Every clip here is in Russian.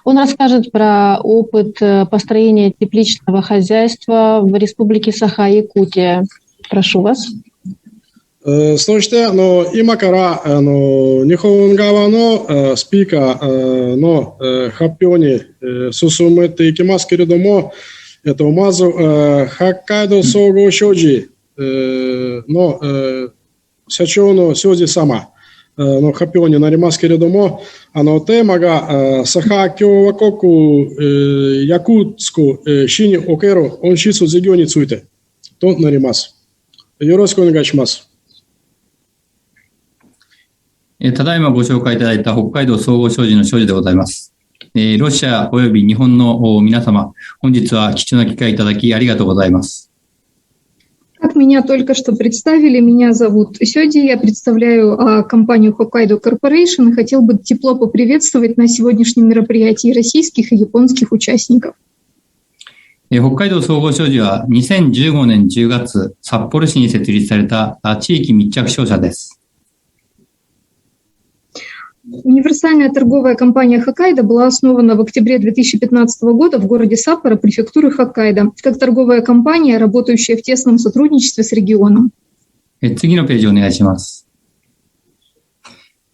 Он расскажет про опыт построения тепличного хозяйства в Республике Саха-Якутия. Прошу вас. そして、今から、日本側の、スピーカー、の、発表に、進めていきますけれども、まず、北海道総合商事、の、社長の庄司様の発表になりますけれども、テーマが、サハ共和国、ヤクーツク市における温室事業についてとなります。よろしくお願いします。ただいまご紹介いただいた北海道総合商事の庄司でございます。ロシア及び日本の皆様、本日は貴重な機会いただきありがとうございます。Как меня только что представили, меня зовут Сёди, я представляю компанию Hokkaido Corporation и хотел бы тепло поприветствовать на сегодняшнем мероприятии российских и японских участников. 北海道総合商事は2015年10月、札幌市に設立された地域密着商社です。Универсальная торговая компания Хоккайдо была основана в октябре 2015 года в городе Саппоро, префектуры Хоккайдо, как торговая компания, работающая в тесном сотрудничестве с регионом. 次のページお願いします。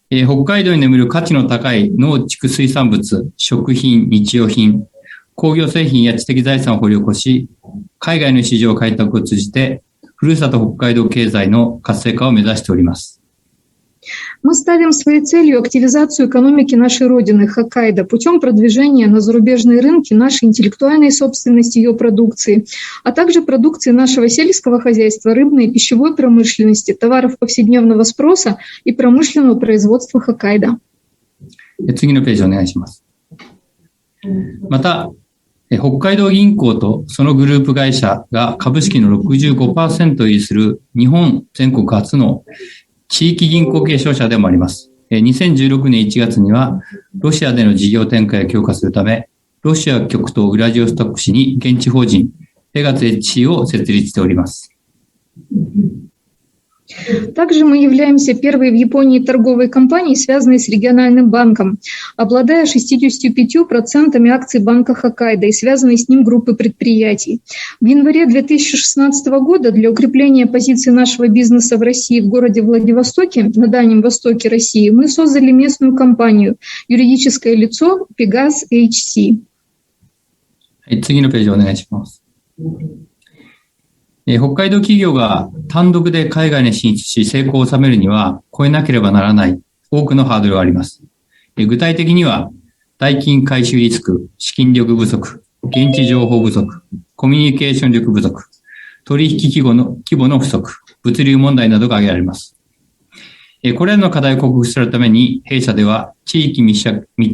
北海道に眠る価値の高い農畜水産物、食品、日用品、工業製品や知的財産を掘り起こし、海外の市場開拓を通じて、ふるさと北海道経済の活性化を目指しております。Мы ставим своей целью активизацию экономики нашей родины, Хоккайдо, путем продвижения на зарубежные рынки нашей интеллектуальной собственности ее продукции, а также продукции нашего сельского хозяйства, рыбной и пищевой промышленности, товаров повседневного спроса и промышленного производства Хоккайдо. 次のページお願いします。また、北海道銀行とそのグループ会社が株式の 65% を有する日本全国初の地域銀行系商社でもあります。2016年1月には、ロシアでの事業展開を強化するため、ロシア極東ウラジオストク市に現地法人、ペガツ HC を設立しております。Также мы являемся первой в Японии торговой компанией, связанной с региональным банком, обладая 65% акций банка Хоккайдо и связанной с ним группы предприятий. В январе 2016 года для укрепления позиций нашего бизнеса в России в городе Владивостоке, на Дальнем Востоке России, мы создали местную компанию, юридическое лицо Pegas HC. 次のページお願いします。北海道企業が単独で海外に進出し成功を収めるには越えなければならない多くのハードルがあります。具体的には代金回収リスク、資金力不足、現地情報不足、コミュニケーション力不足、取引規模の不足、物流問題などが挙げられます。これらの課題を克服するために弊社では地域密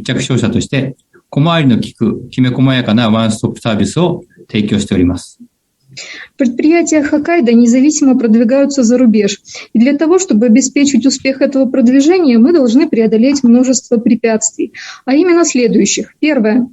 着商社として小回りの利くきめ細やかなワンストップサービスを提供しております。Предприятия Хоккайдо независимо продвигаются за рубеж. И для того, чтобы обеспечить успех этого продвижения, мы должны преодолеть множество препятствий. А именно следующих. Первое.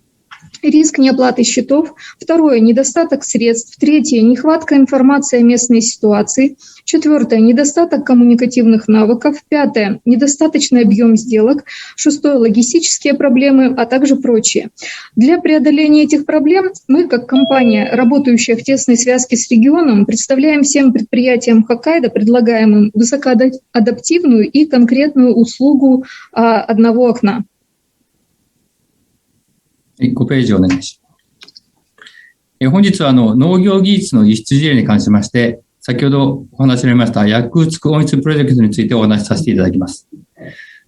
Риск неоплаты счетов. Второе. Недостаток средств. Третье. Нехватка информации о местной ситуации. Четвертое. Недостаток коммуникативных навыков. Пятое. Недостаточный объем сделок. Шестое. Логистические проблемы, а также прочее. Для преодоления этих проблем мы, как компания, работающая в тесной связке с регионом, представляем всем предприятиям Хоккайдо, предлагаем им высокоадаптивную и конкретную услугу одного окна. 5ページお願いします。本日は農業技術の輸出事例に関しまして、先ほどお話しありましたヤクーツク温室プロジェクトについてお話しさせていただきます。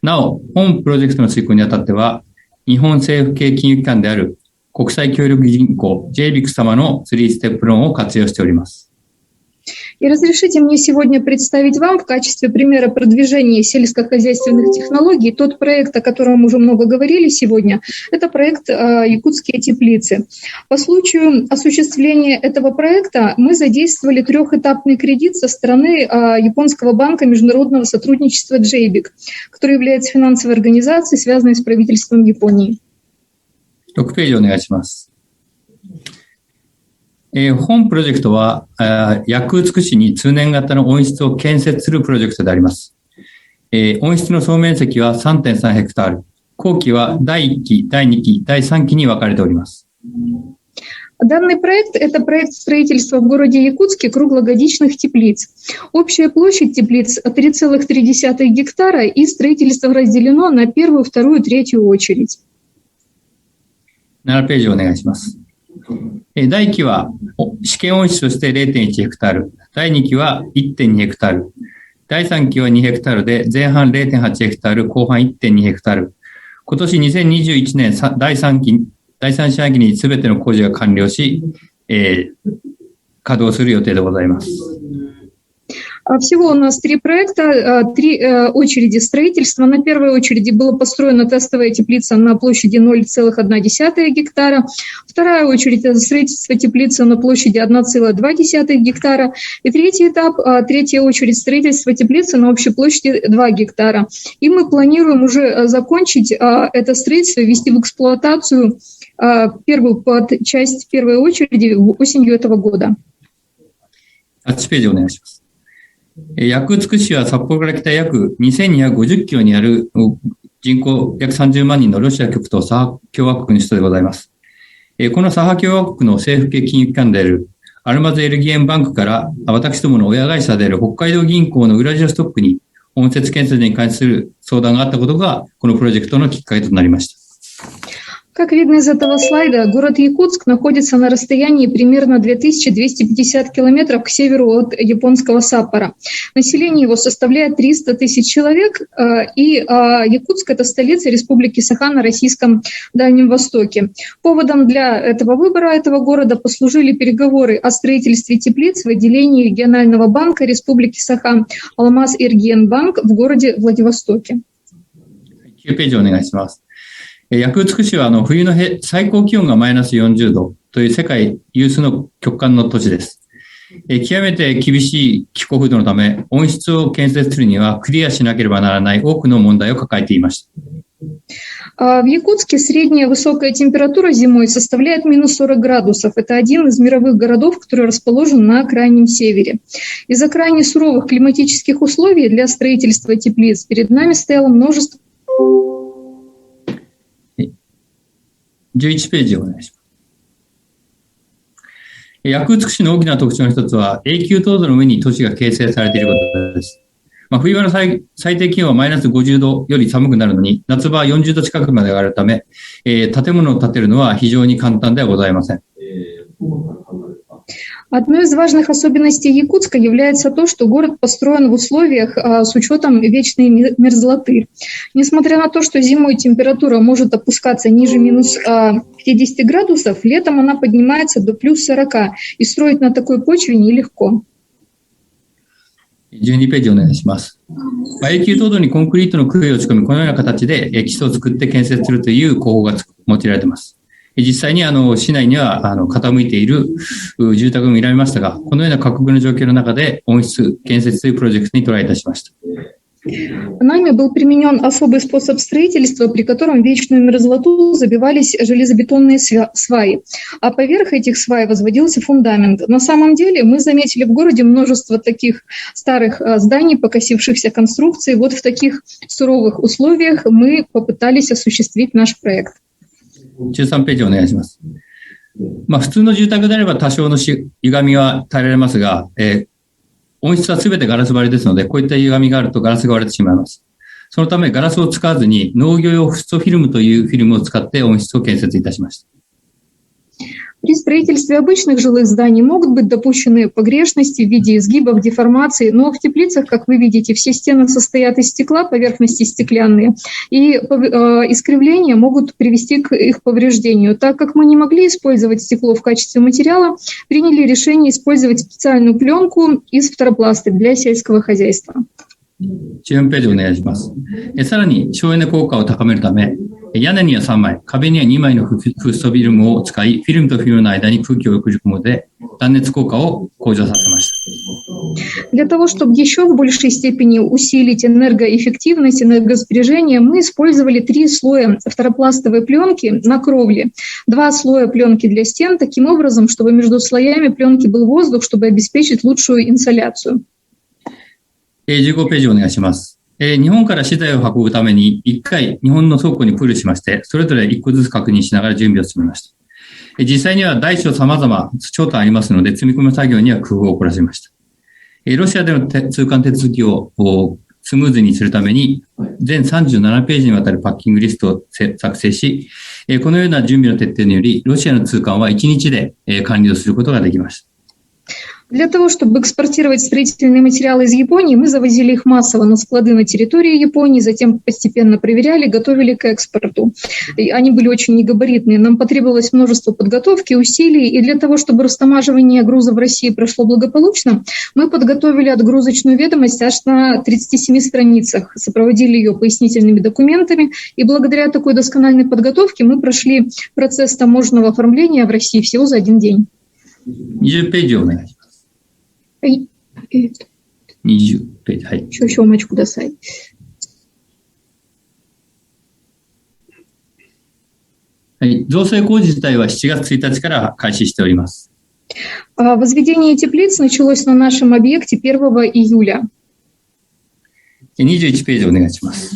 なお、本プロジェクトの遂行にあたっては、日本政府系金融機関である国際協力銀行 JBIC 様の3ステップローンを活用しております。И разрешите мне сегодня представить вам в качестве примера продвижения сельскохозяйственных технологий тот проект, о котором мы уже много говорили сегодня. Это проект «Якутские теплицы». По случаю осуществления этого проекта мы задействовали трехэтапный кредит со стороны Японского банка международного сотрудничества JBIC, который является финансовой организацией, связанной с правительством Японии. 6ページお願いします。本プロジェクトは、ヤクーツク市に通年型の温室を建設するプロジェクトであります。温室の総面積は 3.3 ヘクタール。工期は第1期、第2期、第3期に分かれております。Данный проект – это проект строительства в городе Якутске круглогодичных теплиц. Общая площадь теплиц – 3,3 гектара, и строительство разделено на первую, вторую, третью очередь. 7ページお願いします。第1期は試験温室として 0.1 ヘクタール、第2期は 1.2 ヘクタール、第3期は2ヘクタールで前半 0.8 ヘクタール、後半 1.2 ヘクタール。今年2021年第3四半期に全ての工事が完了し、稼働する予定でございます。Всего у нас 3 проекта, 3 очереди строительства. На первой очереди была построена тестовая теплица на площади 0,1 гектара. Вторая очередь – это строительство теплицы на площади 1,2 гектара. И третий этап, третья очередь – строительство теплицы на общей площади 2 гектара. И мы планируем уже закончить это строительство, ввести в эксплуатацию первую часть первой очереди осенью этого года. 8ページお願いします。ヤクツク市は札幌から北約2250キロにある人口約30万人のロシア極東サハ共和国の首都でございます。このサハ共和国の政府系金融機関であるアルマズエルギエンバンクから私どもの親会社である北海道銀行のウラジオストックに温設建設に関する相談があったことがこのプロジェクトのきっかけとなりました。Как видно из этого слайда, город Якутск находится на расстоянии примерно 2250 километров к северу от японского Саппоро. Население его составляет 300 тысяч человек, и Якутск – это столица Республики Саха на российском Дальнем Востоке. Поводом для этого выбора этого города послужили переговоры о строительстве теплиц в отделении регионального банка Республики Саха Алмаз Иргиенбанк в городе Владивостоке. 9ページお願いします。ヤクツク市は冬の最高気温がマイナス40度という世界有数の極寒の都市です。極めて厳しい気候風土のため、温室を建設するにはクリアしなければならない多くの問題を抱えていました。В Якутске средняя высокая температура зимой составляет минус 40 градусов. Это один из мировых городов, который расположен на крайнем севере. Из-за крайне суровых климатических условий для строительства теплиц перед нами стояло множество 11ページをお願いします。ヤクツク市の大きな特徴の一つは、永久凍土の上に都市が形成されていることです。冬場の最低気温はマイナス50度より寒くなるのに、夏場は40度近くまで上がるため、建物を建てるのは非常に簡単ではございません。Одной из важных особенностей Якутска является то, что город построен в условиях с учетом вечной мерзлоты. Несмотря на то, что зимой температура может опускаться ниже минус 50 градусов, летом она поднимается до плюс 40, и строить на такой почве нелегко. 12ページお願いします。永久凍土にコンクリートの杭を打ち込み、このような形で基礎を作って建設するという工法が用いられています。実際に市内には傾いている住宅も見られましたが、このような過酷な状況の中で温室建設というプロジェクトにトライいたしました。Нами был применен особый способ строительства, при котором в вечную мерзлоту забивались железобетонные сваи, а поверх этих свай возводился фундамент. На самом деле мы заметили в городе множество таких старых зданий, покосившихся конструкций. Вот в таких суровых условиях мы попытались осуществить наш проект. 13ページお願いします。普通の住宅であれば多少の歪みは耐えられますが、温室はすべてガラス張りですので、こういった歪みがあるとガラスが割れてしまいます。そのためガラスを使わずに農業用フッ素フィルムというフィルムを使って温室を建設いたしました。При строительстве обычных жилых зданий могут быть допущены погрешности в виде изгибов, деформаций, но в теплицах, как вы видите, все стены состоят из стекла, поверхности стеклянные, и искривления могут привести к их повреждению. Так как мы не могли использовать стекло в качестве материала, приняли решение использовать специальную пленку из фторопласта для сельского хозяйства. 14ページお願いします。さらに省エネ効果を高めるため、屋根には3枚、壁には2枚のフッ素フィルムを使い、フィルムとフィルムの間に空気を送り込むので、断熱効果を向上させました。Для того, чтобы еще в большей степени усилить энергоэффективность, энергосбережение, мы использовали 3 слоя фторопластовой пленки на кровле, 2 слоя пленки для стен, таким образом, чтобы между слоями пленки был воздух, чтобы обеспечить лучшую инсоляцию. 15ページお願いします。日本から資材を運ぶために1回日本の倉庫にプールしまして、それぞれ1個ずつ確認しながら準備を進めました。実際には大小様々長短ありますので、積み込み作業には工夫を凝らしました。ロシアでの通関手続きをスムーズにするために、全37ページにわたるパッキングリストを作成し、このような準備の徹底により、ロシアの通関は1日で完了することができました。Для того, чтобы экспортировать строительные материалы из Японии, мы завозили их массово на склады на территории Японии, затем постепенно проверяли, готовили к экспорту. И они были очень негабаритные. Нам потребовалось множество подготовки, усилий, и для того, чтобы растамаживание груза в России прошло благополучно, мы подготовили отгрузочную ведомость аж на 37 страницах, сопроводили ее пояснительными документами, и благодаря такой доскональной подготовке мы прошли процесс таможенного оформления в России всего за один день. 20ページをお願いします。はい。20ページ。はい。少々お待ちください。はい。造成工事自体は7月1日から開始しております。Возведение теплиц началось на нашем объекте 1 июля. 21ページお願いします。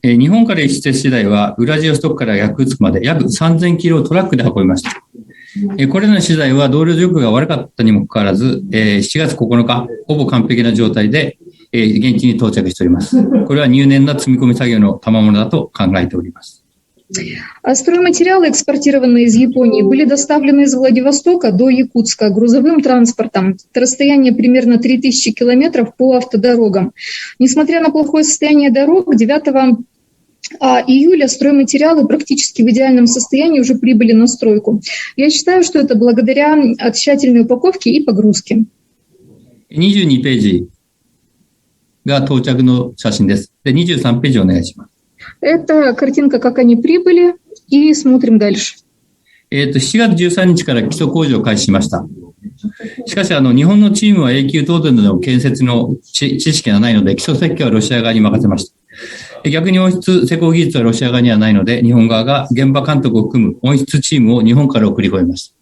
日本から輸出資材はウラジオストクからヤクーツクまで約3000キロをトラックで運びました。これらの資材は道路状況が悪かったにもかかわらず、7月9日、ほぼ完璧な状態で、現地に到着しております。これは入念な積み込み作業の賜物だと考えております。Стройматериалы, экспортированные из Японии, были доставлены из Владивостока до Якутска грузовым транспортом. Это расстояние примерно 3000 километров по автодорогам. Несмотря на плохое состояние дорог, 9 июля стройматериалы практически в идеальном состоянии уже прибыли на стройку. Я считаю, что это благодаря тщательной упаковке и погрузке. 22ページが到着の写真です。で、23ページお願いします。Это картинка, как они прибыли, и смотрим дальше. 7月13日から基礎工事を開始しました。しかし、日本のチームは永久凍土の建設の知識がないので、基礎設計はロシア側に任せました。逆に温室施工技術はロシア側にはないので、日本側が現場監督を含む温室チームを日本から送り込みました。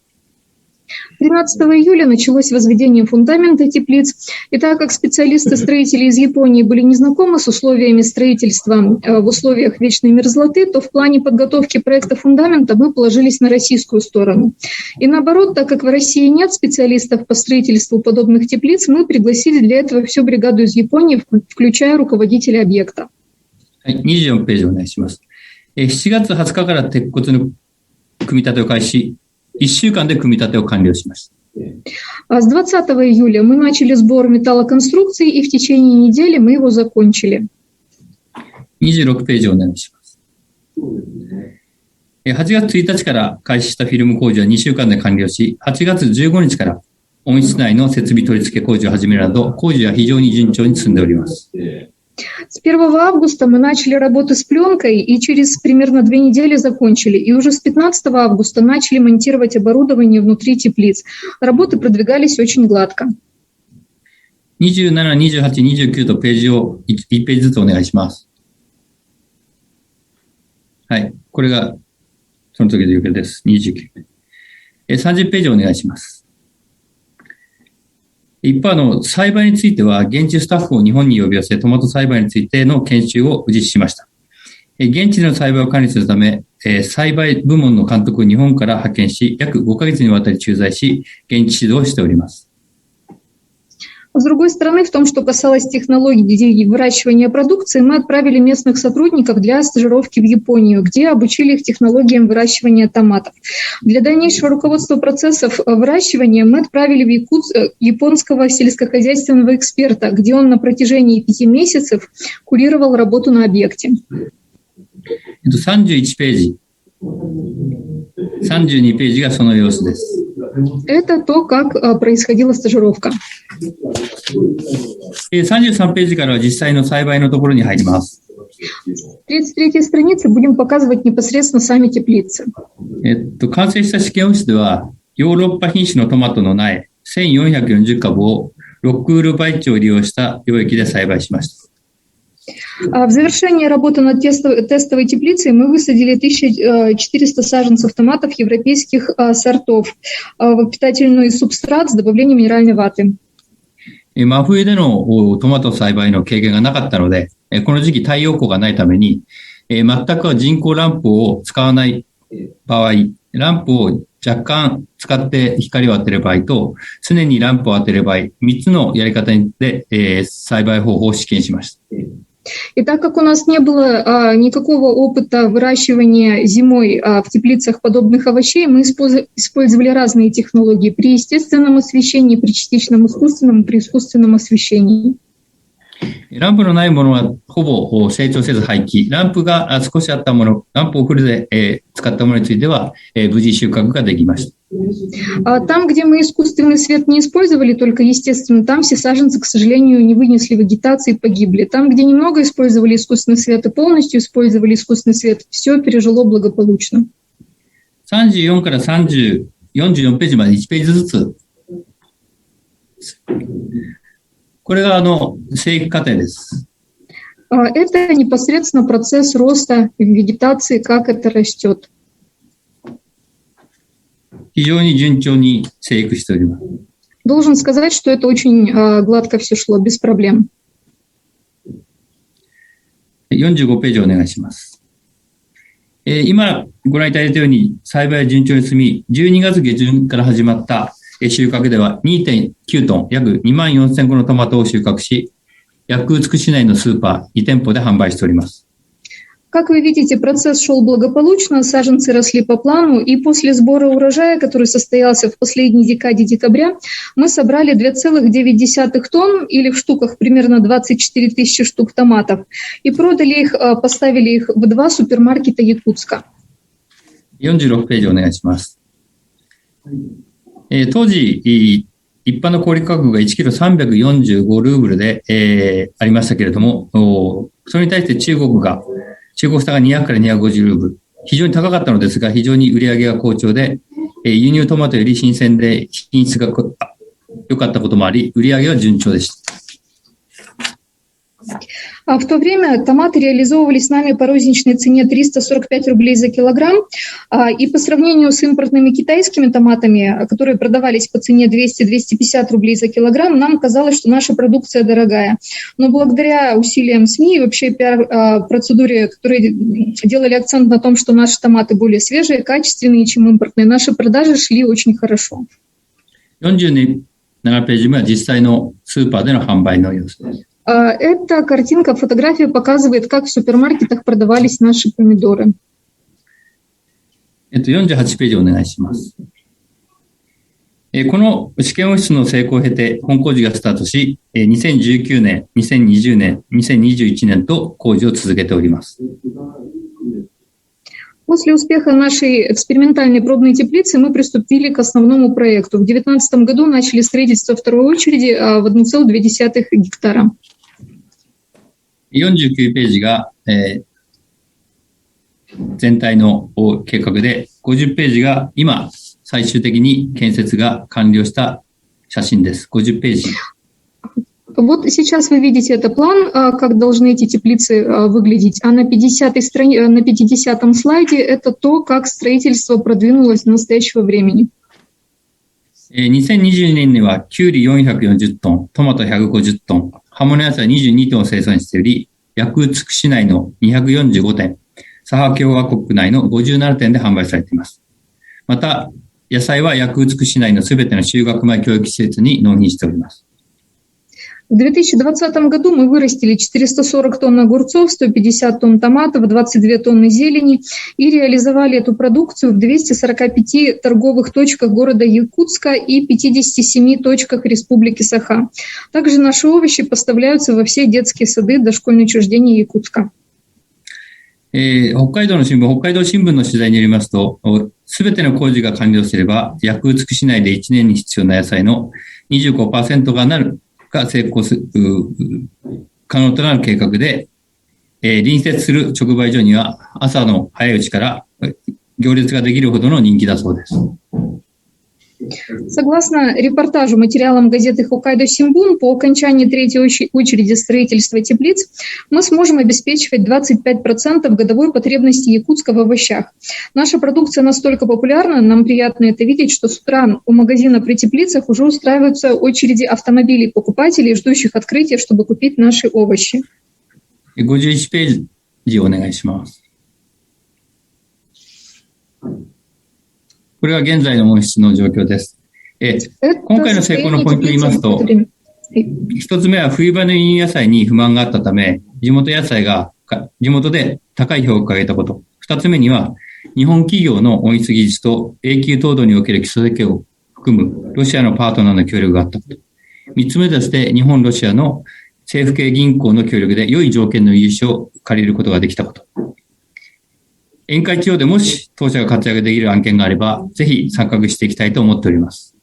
13 июля началось возведение фундамента теплиц, и так как специалисты-строители из Японии были не знакомы с условиями строительства в условиях вечной мерзлоты, то в плане подготовки проекта фундамента мы положились на российскую сторону. И наоборот, так как в России нет специалистов по строительству подобных теплиц, мы пригласили для этого всю бригаду из Японии, включая руководителя объекта. はい、24ページお願いします。7月20日から鉄骨の組み立てを開始、1週間で組み立てを完了しました。С 20 июля мы начали сбор металлоконструкций, и в течение недели мы его закончили. 26ページお願いします。8月1日から開始したフィルム工事は2週間で完了し、8月15日から温室内の設備取り付け工事を始めるなど、工事は非常に順調に進んでおります。С 1 августа мы начали работы с пленкой и через примерно 2 недели закончили. И уже с 15 августа начали монтировать оборудование внутри теплиц. Работы продвигались очень гладко. 27、28、29とページを1ページずつお願いします。はい。これがその時の状況です。29。30ページお願いします。一方、栽培については、現地スタッフを日本に呼び寄せ、トマト栽培についての研修を実施しました。現地での栽培を管理するため、栽培部門の監督を日本から派遣し、約5ヶ月にわたり駐在し、現地指導をしております。С другой стороны, в том, что касалось технологий выращивания продукции, мы отправили местных сотрудников для стажировки в Японию, где обучили их технологиям выращивания томатов. Для дальнейшего руководства процессов выращивания мы отправили в японского сельскохозяйственного эксперта, где он на протяжении 5 месяцев курировал работу на объекте. 31ページ。32ページがその様子です。Это то, как происходила стажировка. 33ページからは実際の栽培のところに入ります。33 страницы будем показывать непосредственно сами теплицы. 完成した試験温室では、ヨーロッパ品種のトマトの苗1440株をロックウール培地を利用した領域で栽培しました。В завершении работы над тестовой теплицей мы высадили 1400 саженцев томатов европейских сортов в питательный субстрат с добавлением минеральной ваты. 真冬でのトマト栽培の経験がなかったので、この時期太陽光がないために、全く人工ランプを使わない場合、ランプを若干使って光を当てる場合と、常にランプを当てる場合、3つのやり方で、栽培方法を試験しました。И так как у нас не было никакого опыта выращивания зимой в теплицах подобных овощей, мы использовали разные технологии при естественном освещении, при частичном искусственном, при искусственном освещении. ランプのないものはほぼ成長せず廃棄。ランプが少しあったもの、ランプをフルで、使ったものについては、無事収穫ができました。Там, где мы искусственный свет не использовали, только естественно, там все саженцы, к сожалению, не вынесли вегетации и погибли. Там, где немного использовали искусственный свет и полностью использовали искусственный свет, все пережило благополучно. 34から44ページまで1ページずつ。これが生育過程です。Это непосредственно процесс роста вегетации, как это растет. 非常に順調に生育しております。Должен сказать, что это очень гладко все шло, без проблем. 45ページお願いします。今ご覧いただいたように栽培は順調に進み、12月下旬から始まった収穫では 2.9 トン、約24,000個のトマトを収穫し、薬美市内のスーパー2店舗で販売しております。Как вы видите, процесс шел благополучно, саженцы росли по плану, и после сбора урожая, который состоялся в последней декаде декабря, мы собрали 2,9 тонн, или в штуках примерно 24 тысячи штук томатов, и продали их, поставили их в 2 супермаркета Якутска. 46ページお願いします。当時、一般の小売価格が1キロ345ルーブルで、ありましたけれども、それに対して中国差が200から250ルーブル。非常に高かったのですが、非常に売り上げが好調で、輸入トマトより新鮮で品質が良かったこともあり、売り上げは順調でした。В то время томаты реализовывались с нами по розничной цене 345 рублей за килограмм, и по сравнению с импортными китайскими томатами, которые продавались по цене 200-250 рублей за килограмм, нам казалось, что наша продукция дорогая. Но благодаря усилиям СМИ и вообще пиар-процедуре, которые делали акцент на том, что наши томаты более свежие, качественные, чем импортные, наши продажи шли очень хорошо. 47ページ目は実際のスーパーでの販売の様子です。Эта картинка, фотография показывает, как в супермаркетах продавались наши помидоры. 48ページお願いします。この試験温室の成功を経て本工事がスタートし、2019年、2020年、2021年と工事を続けております。После успеха нашей экспериментальной пробной теплицы мы приступили к основному проекту. В 2019 году начали строительство второй очереди в 1,2 гектара. 49ページが、全体の計画で、50ページが今最終的に建設が完了した写真です。50ページ。Вот сейчас вы видите это план, как должны эти теплицы выглядеть. А на 50-м слайде это то, как строительство продвинулось до настоящего времени. 2022年にはキュウリ440トン、トマト150トン、葉物野菜22トンを生産しており、薬美市内の245店、サハ共和国内の57店で販売されています。また、野菜は薬美市内のすべての就学前教育施設に納品しております。В 2020 году мы вырастили 440 тонн огурцов, 150 тонн томатов, 22 тонны зелени и реализовали эту продукцию в 245 торговых точках города Якутска и 57 точках Республики Саха. Также наши овощи поставляются во все детские сады дошкольные учреждения Якутска. 北海道新聞の取材によりますと、すべての工事が完了すれば、薬美市内で1年に必要な野菜の 25% が成功可能となる計画で、隣接する直売所には朝の早いうちから行列ができるほどの人気だそうです。Согласно репортажу материалам газеты «Хоккайдо Симбун», по окончании третьей очереди строительства теплиц мы сможем обеспечивать 25% годовой потребности якутска в овощах. Наша продукция настолько популярна, нам приятно это видеть, что с утра у магазина при теплицах уже устраиваются очереди автомобилей покупателей, ждущих открытия, чтобы купить наши овощи. 51ページお願いします。これが現在の温室の状況です。今回の成功のポイントを言いますと、一つ目は冬場の輸入野菜に不満があったため、地元で高い評価を得たこと。二つ目には、日本企業の温室技術と永久凍土における基礎設計を含むロシアのパートナーの協力があったこと。三つ目として、日本、ロシアの政府系銀行の協力で良い条件の融資を借りることができたこと。沿海地方でもし当社が活躍できる案件があれば、ぜひ参画していきたいと思っております。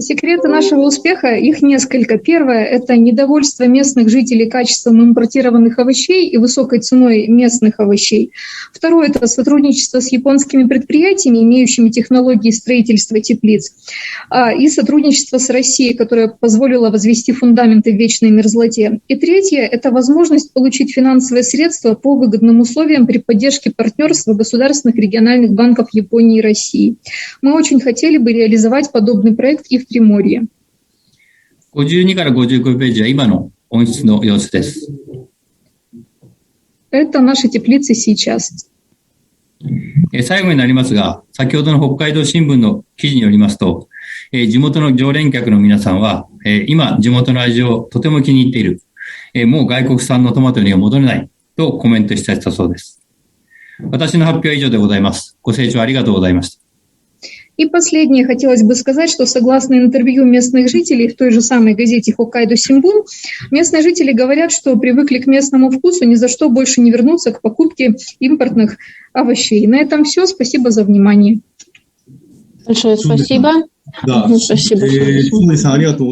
Секреты нашего успеха, их несколько. Первое – это недовольство местных жителей качеством импортированных овощей и высокой ценой местных овощей. Второе – это сотрудничество с японскими предприятиями, имеющими технологии строительства теплиц, и сотрудничество с Россией, которое позволило возвести фундаменты в вечной мерзлоте. И третье – это возможность получить финансовые средства по выгодным условиям при поддержке партнерства государственных региональных банков Японии и России. Мы очень хотели бы реализовать подобный проект и в Приморье. 52から55ページは今の温室の様子です。Это наши теплицы сейчас. 最後になりますが、先ほどの北海道新聞の記事によりますと、地元の常連客の皆さんは、今地元の味をとても気に入っている。もう外国産のトマトには戻れないとコメントしたそうです。私の発表は以上でございます。ご清聴ありがとうございました。И последнее хотелось бы сказать, что согласно интервью местных жителей в той же самой газете «Хоккайдо Симбун», местные жители говорят, что привыкли к местному вкусу, ни за что больше не вернутся к покупке импортных овощей. На этом все. Спасибо за внимание. Большое спасибо. Да. Спасибо.